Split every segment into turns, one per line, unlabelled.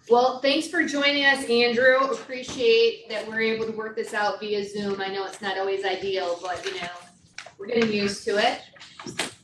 Well, thanks for joining us, Andrew. Appreciate that we're able to work this out via Zoom. I know it's not always ideal, but we're getting used to it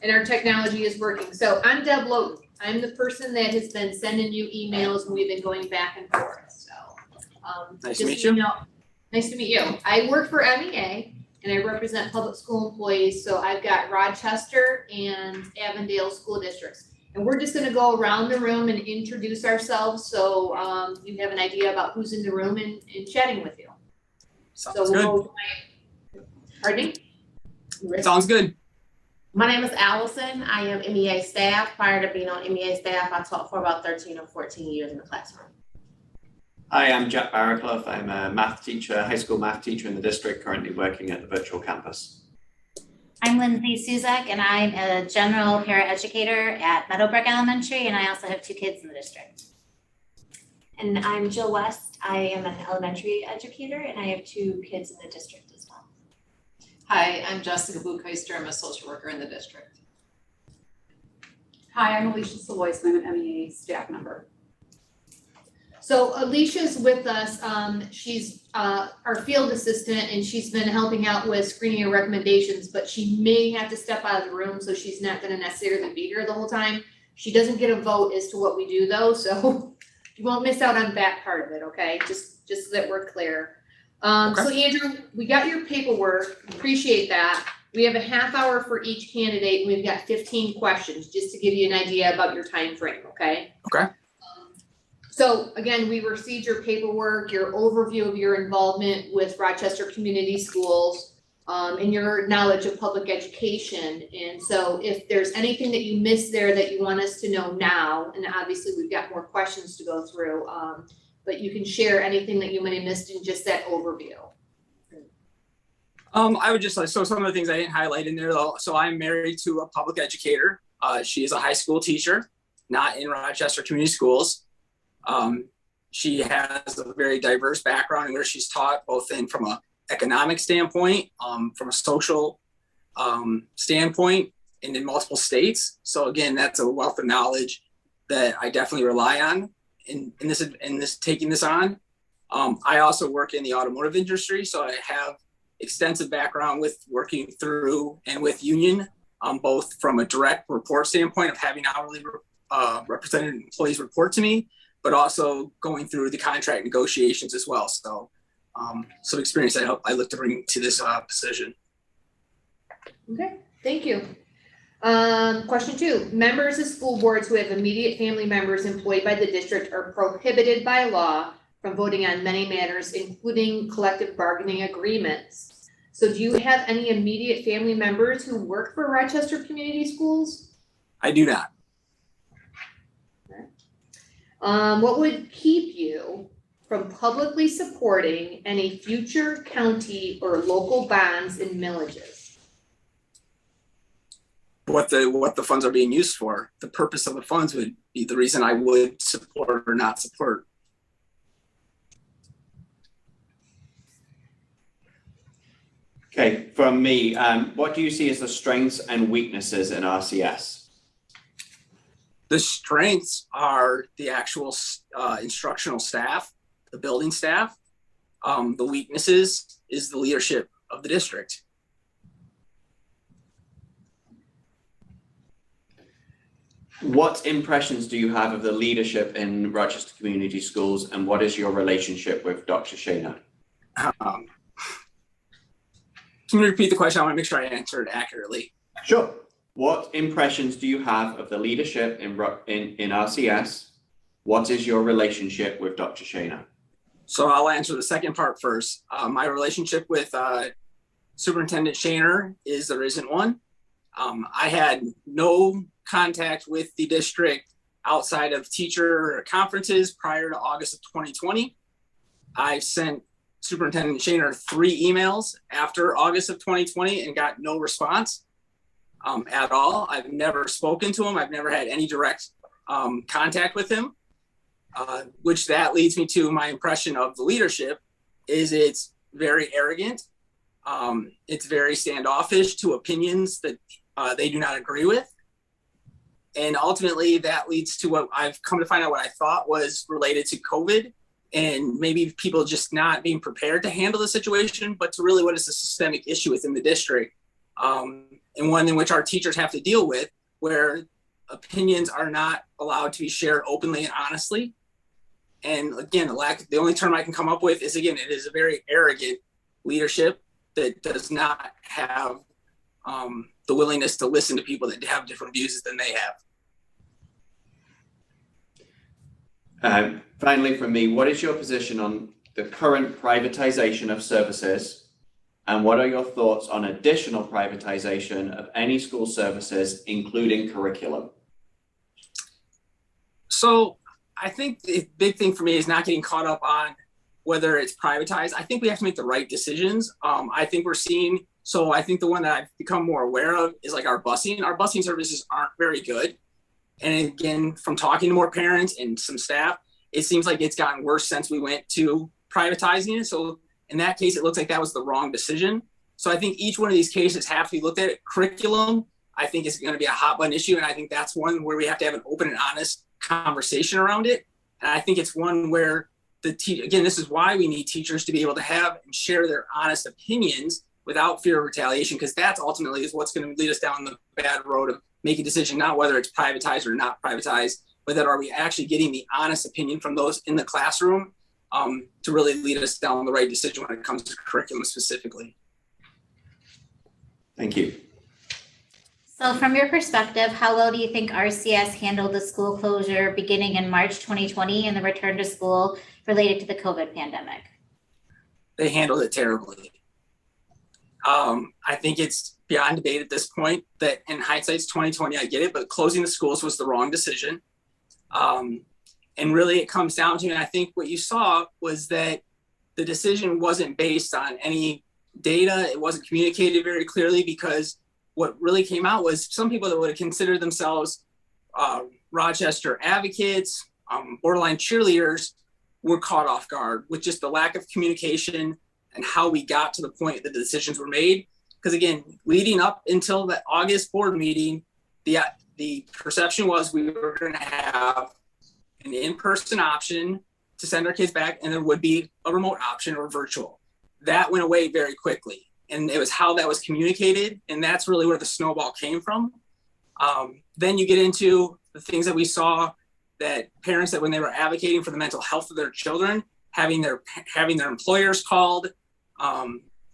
and our technology is working. So I'm Deb Logan. I'm the person that has been sending you emails and we've been going back and forth. So
nice to meet you.
Nice to meet you. I work for MEA and I represent public school employees. So I've got Rochester and Avondale school districts. And we're just going to go around the room and introduce ourselves so you have an idea about who's in the room and chatting with you.
Sounds good.
Pardon me?
Sounds good.
My name is Allison. I am MEA staff. Prior to being on MEA staff, I taught for about 13 or 14 years in the classroom.
Hi, I'm Jack Barraclough. I'm a math teacher, high school math teacher in the district, currently working at the virtual campus.
I'm Lindsay Suzak, and I'm a general paraeducator at Meadowbrook Elementary, and I also have 2 kids in the district.
And I'm Jill West. I am an elementary educator, and I have 2 kids in the district as well.
Hi, I'm Jessica Buchheister. I'm a social worker in the district.
Hi, I'm Alicia Salois, and I'm an MEA staff member.
So Alicia's with us. She's our field assistant and she's been helping out with screening and recommendations, but she may have to step out of the room, so she's not going to necessarily be here the whole time. She doesn't get a vote as to what we do though, so you won't miss out on that part of it, okay? Just so that we're clear. Okay. So Andrew, we got your paperwork. Appreciate that. We have a half hour for each candidate and we've got 15 questions just to give you an idea about your time frame, okay?
Okay.
So again, we received your paperwork, your overview of your involvement with Rochester Community Schools, and your knowledge of public education. And so if there's anything that you missed there that you want us to know now, and obviously we've got more questions to go through, but you can share anything that you might have missed in just that overview.
I would just so some of the things I didn't highlight in there though. So I'm married to a public educator. She is a high school teacher, not in Rochester Community Schools. She has a very diverse background in where she's taught both from an economic standpoint, from a social standpoint, and in multiple states. So again, that's a wealth of knowledge that I definitely rely on in this taking this on. I also work in the automotive industry, so I have extensive background with working through and with union, both from a direct report standpoint of having hourly represented employees report to me, but also going through the contract negotiations as well. So some experience I look to bring to this position.
Okay, thank you. Question 2, members of school boards who have immediate family members employed by the district are prohibited by law from voting on many matters, including collective bargaining agreements. So do you have any immediate family members who work for Rochester Community Schools?
I do not.
What would keep you from publicly supporting any future county or local bonds and millages?
What the funds are being used for. The purpose of the funds would be the reason I would support or not support.
Okay, from me, what do you see as the strengths and weaknesses in RCS?
The strengths are the actual instructional staff, the building staff. The weaknesses is the leadership of the district.
What impressions do you have of the leadership in Rochester Community Schools, and what is your relationship with Dr. Shaner?
Can you repeat the question? I want to make sure I answer it accurately.
Sure. What impressions do you have of the leadership in RCS? What is your relationship with Dr. Shaner?
So I'll answer the second part first. My relationship with Superintendent Shaner is there isn't one. I had no contact with the district outside of teacher conferences prior to August of 2020. I sent Superintendent Shaner 3 emails after August of 2020 and got no response at all. I've never spoken to him. I've never had any direct contact with him, which that leads me to my impression of the leadership is it's very arrogant. It's very standoffish to opinions that they do not agree with. And ultimately that leads to what I've come to find out what I thought was related to COVID and maybe people just not being prepared to handle the situation, but to really what is a systemic issue within the district. And one in which our teachers have to deal with, where opinions are not allowed to be shared openly and honestly. And again, the only term I can come up with is, again, it is a very arrogant leadership that does not have the willingness to listen to people that have different views than they have.
Finally, from me, what is your position on the current privatization of services? And what are your thoughts on additional privatization of any school services, including curriculum?
So I think the big thing for me is not getting caught up on whether it's privatized. I think we have to make the right decisions. I think we're seeing, so I think the one that I've become more aware of is like our busing. Our busing services aren't very good. And again, from talking to more parents and some staff, it seems like it's gotten worse since we went to privatizing it. So in that case, it looks like that was the wrong decision. So I think each one of these cases have to be looked at. Curriculum, I think, is going to be a hot button issue. And I think that's one where we have to have an open and honest conversation around it. And I think it's one where again, this is why we need teachers to be able to have and share their honest opinions without fear of retaliation, because that's ultimately is what's going to lead us down the bad road of making a decision, not whether it's privatized or not privatized, but that are we actually getting the honest opinion from those in the classroom to really lead us down the right decision when it comes to curriculum specifically.
Thank you.
So from your perspective, how well do you think RCS handled the school closure beginning in March 2020 and the return to school related to the COVID pandemic?
They handled it terribly. I think it's beyond debate at this point that in hindsight, it's 2020, I get it, but closing the schools was the wrong decision. And really it comes down to, and I think what you saw was that the decision wasn't based on any data. It wasn't communicated very clearly, because what really came out was some people that would have considered themselves Rochester advocates, borderline cheerleaders, were caught off guard with just the lack of communication and how we got to the point that the decisions were made. Because again, leading up until the August board meeting, the perception was we were going to have an in-person option to send our kids back, and there would be a remote option or virtual. That went away very quickly. And it was how that was communicated. And that's really where the snowball came from. Then you get into the things that we saw, that parents that when they were advocating for the mental health of their children, having their employers called,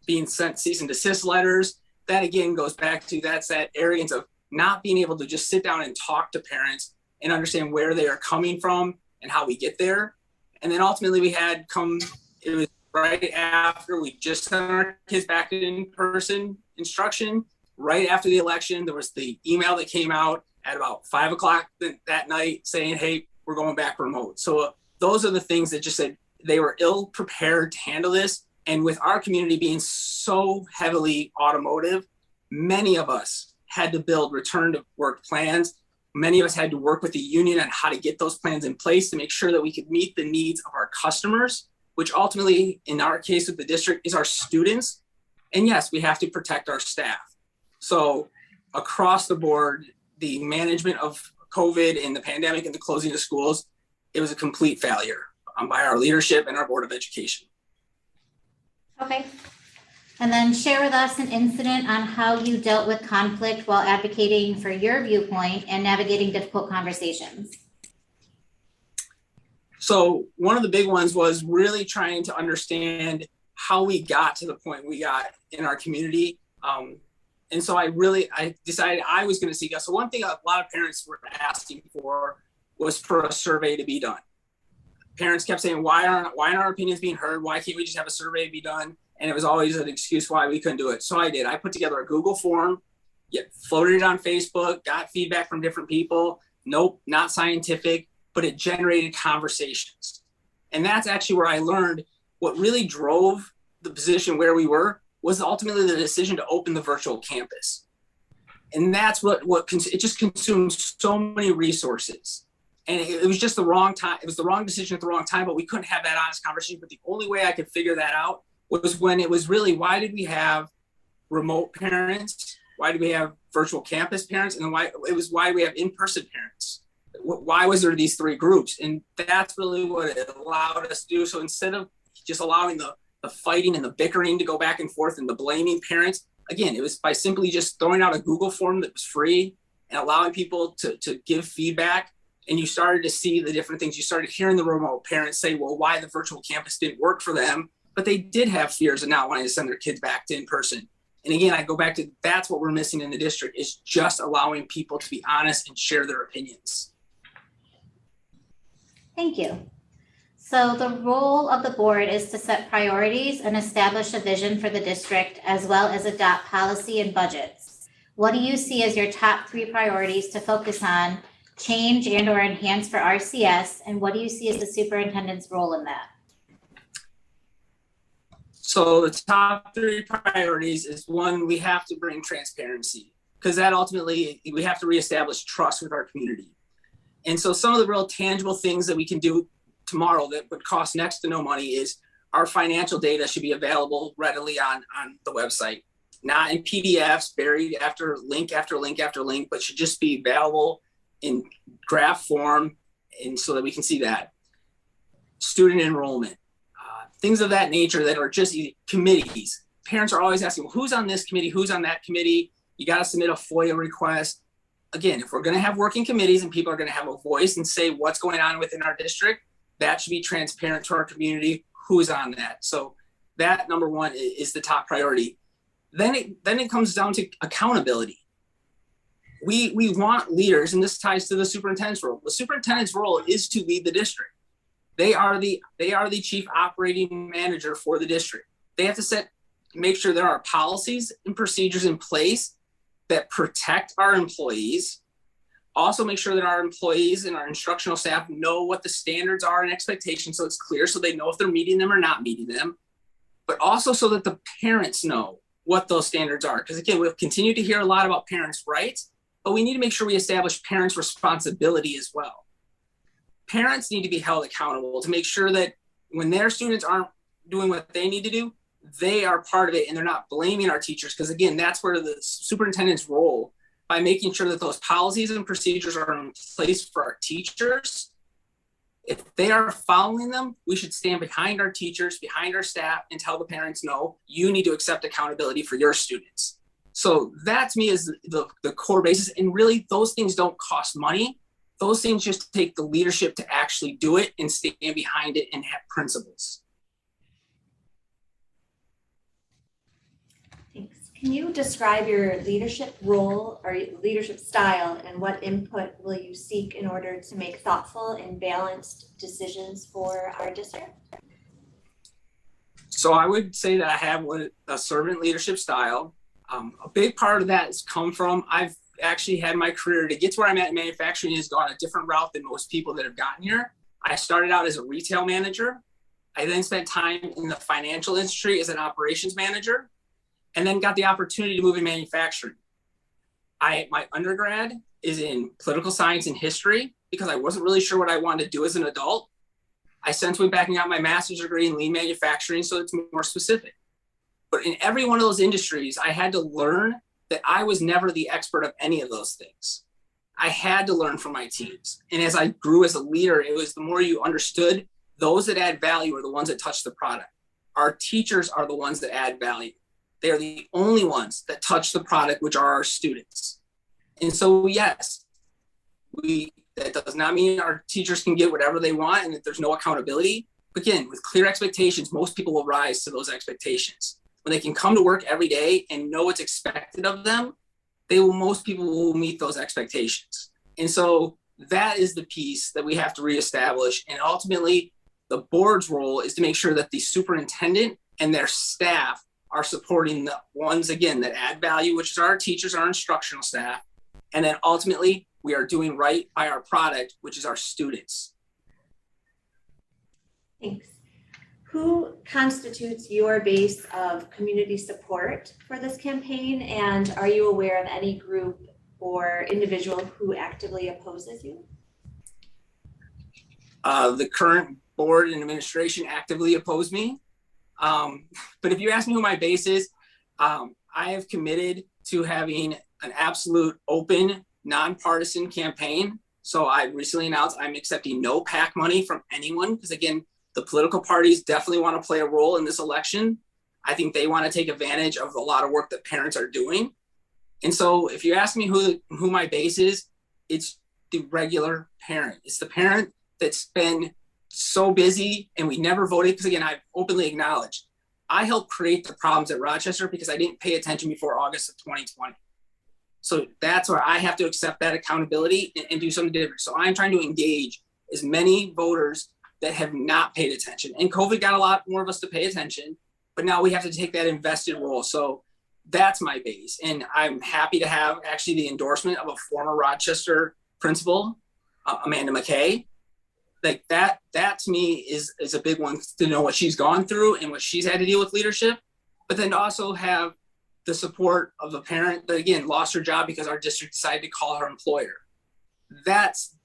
being sent cease and desist letters. That again goes back to that arrogance of not being able to just sit down and talk to parents and understand where they are coming from and how we get there. And then ultimately it was right after we just sent our kids back to in-person instruction. Right after the election, there was the email that came out at about 5 o'clock that night saying, hey, we're going back remote. So those are the things that just said they were ill prepared to handle this. And with our community being so heavily automotive, many of us had to build return to work plans. Many of us had to work with the union on how to get those plans in place to make sure that we could meet the needs of our customers, which ultimately, in our case with the district, is our students. And yes, we have to protect our staff. So across the board, the management of COVID and the pandemic and the closing of schools, it was a complete failure by our leadership and our Board of Education.
Okay. And then share with us an incident on how you dealt with conflict while advocating for your viewpoint and navigating difficult conversations.
So one of the big ones was really trying to understand how we got to the point we got in our community. And so I decided I was going to seek out. So one thing a lot of parents were asking for was for a survey to be done. Parents kept saying, why aren't our opinions being heard? Why can't we just have a survey be done? And it was always an excuse why we couldn't do it. So I did. I put together a Google form, floated it on Facebook, got feedback from different people. Nope, not scientific, but it generated conversations. And that's actually where I learned what really drove the position where we were was ultimately the decision to open the virtual campus. And that's it just consumed so many resources. And it was just the wrong time. It was the wrong decision at the wrong time, but we couldn't have that honest conversation. But the only way I could figure that out was when it was really, why did we have remote parents Why do we have virtual campus parents? And then why do we have in-person parents? Why was there these three groups? And that's really what it allowed us to do. So instead of just allowing the fighting and the bickering to go back and forth and the blaming parents, again, it was by simply just throwing out a Google form that was free and allowing people to give feedback. And you started to see the different things. You started hearing the remote parents say, well, why the virtual campus didn't work for them, but they did have fears of not wanting to send their kids back to in person. And again, I go back to, that's what we're missing in the district, is just allowing people to be honest and share their opinions.
Thank you. So the role of the board is to set priorities and establish a vision for the district, as well as adopt policy and budgets. What do you see as your top 3 priorities to focus on, change and or enhance for RCS? And what do you see as the superintendent's role in that?
So the top 3 priorities is, 1, we have to bring transparency, because that ultimately, we have to reestablish trust with our community. And so some of the real tangible things that we can do tomorrow that would cost next to no money is our financial data should be available readily on the website, not in PDFs buried after link after link after link, but should just be available in graph form, and so that we can see that. Student enrollment, things of that nature that are just committees. Parents are always asking, well, who's on this committee? Who's on that committee? You got to submit a FOIA request. Again, if we're going to have working committees and people are going to have a voice and say what's going on within our district, that should be transparent to our community, who's on that. So that, number 1, is the top priority. Then it comes down to accountability. We want leaders, and this ties to the superintendent's role. The superintendent's role is to lead the district. They are the chief operating manager for the district. They have to make sure there are policies and procedures in place that protect our employees. Also make sure that our employees and our instructional staff know what the standards are and expectations, so it's clear, so they know if they're meeting them or not meeting them, but also so that the parents know what those standards are. Because again, we'll continue to hear a lot about parents' rights, but we need to make sure we establish parents' responsibility as well. Parents need to be held accountable to make sure that when their students aren't doing what they need to do, they are part of it and they're not blaming our teachers. Because again, that's where the superintendent's role, by making sure that those policies and procedures are in place for our teachers. If they are following them, we should stand behind our teachers, behind our staff, and tell the parents, no, you need to accept accountability for your students. So that to me is the core basis. And really, those things don't cost money. Those things just take the leadership to actually do it and stand behind it and have principles.
Thanks. Can you describe your leadership role or leadership style, and what input will you seek in order to make thoughtful and balanced decisions for our district?
So I would say that I have a servant leadership style. A big part of that has come from, I've actually had my career to get to where I'm at in manufacturing has gone a different route than most people that have gotten here. I started out as a retail manager. I then spent time in the financial industry as an operations manager, and then got the opportunity to move in manufacturing. My undergrad is in political science and history because I wasn't really sure what I wanted to do as an adult. I since went back and got my master's degree in lean manufacturing, so it's more specific. But in every one of those industries, I had to learn that I was never the expert of any of those things. I had to learn from my teams. And as I grew as a leader, it was the more you understood, those that add value are the ones that touch the product. Our teachers are the ones that add value. They are the only ones that touch the product, which are our students. And so, yes, that does not mean our teachers can get whatever they want and that there's no accountability. But again, with clear expectations, most people will rise to those expectations. When they can come to work every day and know what's expected of them, most people will meet those expectations. And so that is the piece that we have to reestablish. And ultimately, the board's role is to make sure that the superintendent and their staff are supporting the ones, again, that add value, which is our teachers, our instructional staff. And then ultimately, we are doing right by our product, which is our students.
Thanks. Who constitutes your base of community support for this campaign? And are you aware of any group or individual who actively opposes you?
The current board and administration actively oppose me. But if you ask me who my base is, I have committed to having an absolute open, nonpartisan campaign. So I recently announced I'm accepting no PAC money from anyone because, again, the political parties definitely want to play a role in this election. I think they want to take advantage of a lot of work that parents are doing. And so if you ask me who my base is, it's the regular parent. It's the parent that's been so busy and we never voted because, again, I've openly acknowledged I helped create the problems at Rochester because I didn't pay attention before August of 2020. So that's where I have to accept that accountability and do something different. So I'm trying to engage as many voters that have not paid attention. And COVID got a lot more of us to pay attention, but now we have to take that invested role. So that's my base. And I'm happy to have actually the endorsement of a former Rochester principal, Amanda McKay. Like that to me is a big one to know what she's gone through and what she's had to deal with leadership, but then to also have the support of a parent that, again, lost her job because our district decided to call her employer. That's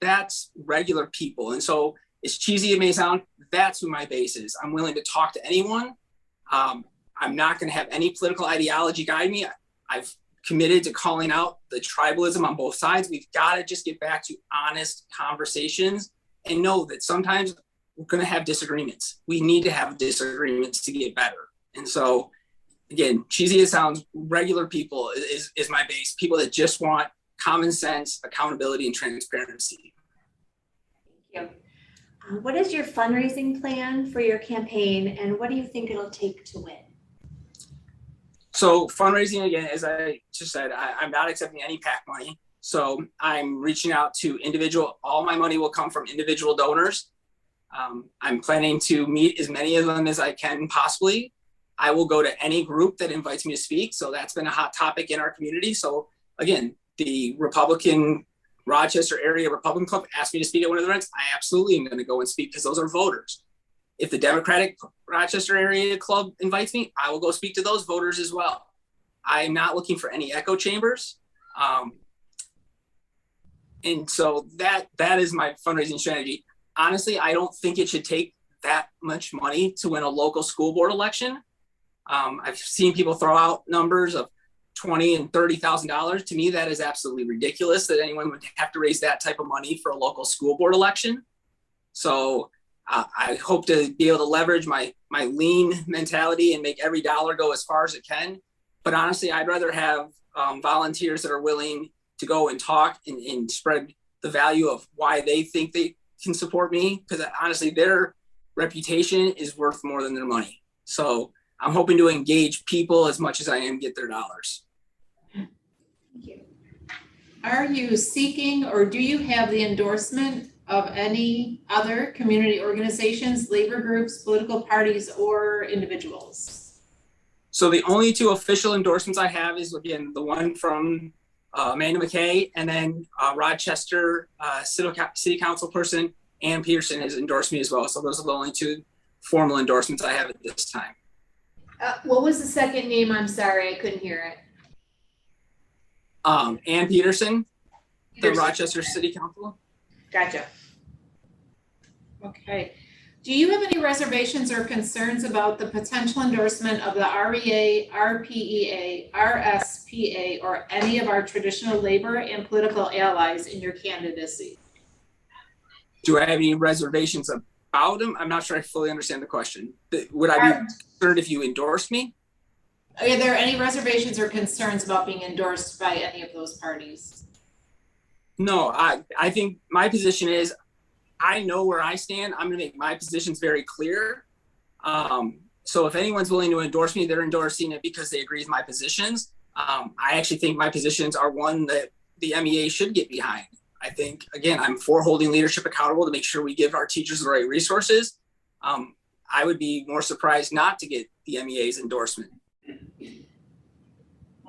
regular people. And so as cheesy as it may sound, that's who my base is. I'm willing to talk to anyone. I'm not going to have any political ideology guide me. I've committed to calling out the tribalism on both sides. We've got to just get back to honest conversations and know that sometimes we're going to have disagreements. We need to have disagreements to get better. And so, again, cheesy as it sounds, regular people is my base. People that just want common sense, accountability, and transparency.
Thank you. What is your fundraising plan for your campaign, and what do you think it'll take to win?
So fundraising, again, as I just said, I'm not accepting any PAC money. So I'm reaching out to all my money will come from individual donors. I'm planning to meet as many of them as I can possibly. I will go to any group that invites me to speak. So that's been a hot topic in our community. So again, the Rochester area Republican Club asked me to speak at one of the events. I absolutely am going to go and speak because those are voters. If the Democratic Rochester area club invites me, I will go speak to those voters as well. I'm not looking for any echo chambers. And so that is my fundraising strategy. Honestly, I don't think it should take that much money to win a local school board election. I've seen people throw out numbers of $20,000 and $30,000. To me, that is absolutely ridiculous that anyone would have to raise that type of money for a local school board election. So I hope to be able to leverage my lean mentality and make every dollar go as far as it can. But honestly, I'd rather have volunteers that are willing to go and talk and spread the value of why they think they can support me, because honestly, their reputation is worth more than their money. So I'm hoping to engage people as much as I am get their dollars.
Thank you.
Are you seeking or do you have the endorsement of any other community organizations, labor groups, political parties, or individuals?
So the only two official endorsements I have is, again, the one from Amanda McKay, and then Rochester City Council person Ann Peterson has endorsed me as well. So those are the only two formal endorsements I have at this time.
What was the second name? I'm sorry, I couldn't hear it.
Ann Peterson, the Rochester City Council.
Gotcha. Okay. Do you have any reservations or concerns about the potential endorsement of the REA, RPEA, RSPA, or any of our traditional labor and political allies in your candidacy?
Do I have any reservations about them? I'm not sure I fully understand the question. Would I be concerned if you endorsed me?
Are there any reservations or concerns about being endorsed by any of those parties?
No, I think my position is, I know where I stand. I'm going to make my positions very clear. So if anyone's willing to endorse me, they're endorsing it because they agree with my positions. I actually think my positions are one that the MEA should get behind. I think, again, I'm for holding leadership accountable to make sure we give our teachers the right resources. I would be more surprised not to get the MEA's endorsement.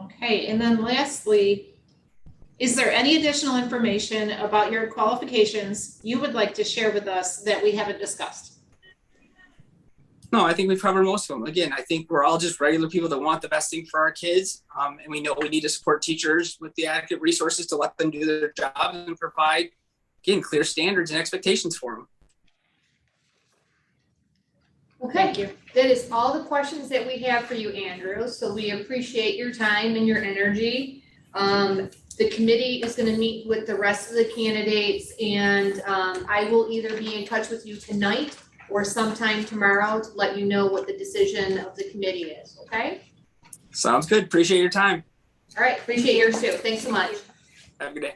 Okay, and then lastly, is there any additional information about your qualifications you would like to share with us that we haven't discussed?
No, I think we've covered most of them. Again, I think we're all just regular people that want the best thing for our kids. And we know we need to support teachers with the adequate resources to let them do their job and provide, again, clear standards and expectations for them.
Okay,
Thank you.
that is all the questions that we have for you, Andrew, so we appreciate your time and your energy. The committee is gonna meet with the rest of the candidates, and I will either be in touch with you tonight or sometime tomorrow to let you know what the decision of the committee is, okay?
Sounds good. Appreciate your time.
All right, appreciate yours too, thanks so much.
Have a good day.